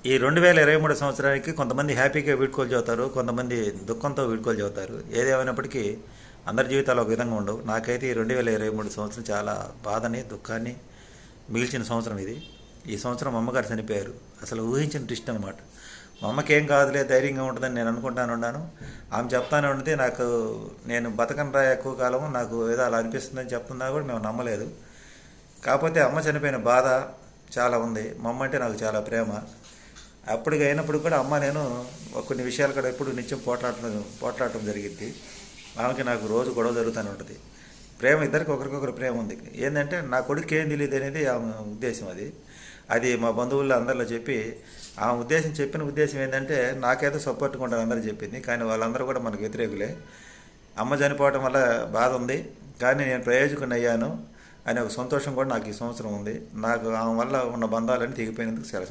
ఈ 2023 సంవత్సరానికి కొంతమంది హ్యాపీగా వీడ్కోలు చెబుతారు, కొంతమంది దుఃఖంతో వీడ్కోలు చెబుతారు. ఏదేమైనప్పటికీ అందరి జీవితాలు ఒక విధంగా ఉండవు. నాకైతే ఈ 2023 సంవత్సరం చాలా బాధని, దుఃఖాన్ని మిగిల్చిన సంవత్సరం ఇది. ఈ సంవత్సరం మా అమ్మగారు చనిపోయారు. అసలు ఊహించిన ట్విస్ట్ అనమాట. మా అమ్మకి ఏం కాదులే, ధైర్యంగా ఉంటుందని నేను అనుకుంటాను ఉన్నాను. ఆమె చెప్తానే ఉంటే నాకు, నేను బతకను రా ఎక్కువ కాలం, నాకు ఏదో అలా అనిపిస్తుందని చెప్తున్నా కూడా మేము నమ్మలేదు. కాకపోతే అమ్మ చనిపోయిన బాధ చాలా ఉంది. మా అమ్మ అంటే నాకు చాలా ప్రేమ. అప్పటికి అయినప్పుడు కూడా అమ్మ నేను కొన్ని విషయాలు కూడా ఎప్పుడు నిత్యం పోట్లాడటం జరిగింది. ఆమెకి నాకు రోజు గొడవ జరుగుతూనే ఉంటుంది. ప్రేమ ఇద్దరికి ఒకరికొకరు ప్రేమ ఉంది. ఏంటంటే నా కొడుకు ఏం తెలియదు అనేది ఆమె ఉద్దేశం. అది మా బంధువుల్లో అందరిలో చెప్పి ఆమె చెప్పిన ఉద్దేశం ఏంటంటే నాకేదో సపోర్ట్గా ఉండాలని అందరూ చెప్పింది. కానీ వాళ్ళందరూ కూడా మనకు వ్యతిరేకులే. అమ్మ చనిపోవటం వల్ల బాధ ఉంది, కానీ నేను ప్రయోజకుని అయ్యాను అనే ఒక సంతోషం కూడా నాకు ఈ సంవత్సరం ఉంది. నాకు ఆమె వల్ల ఉన్న బంధాలన్నీ తెగిపోయినందుకు చాలా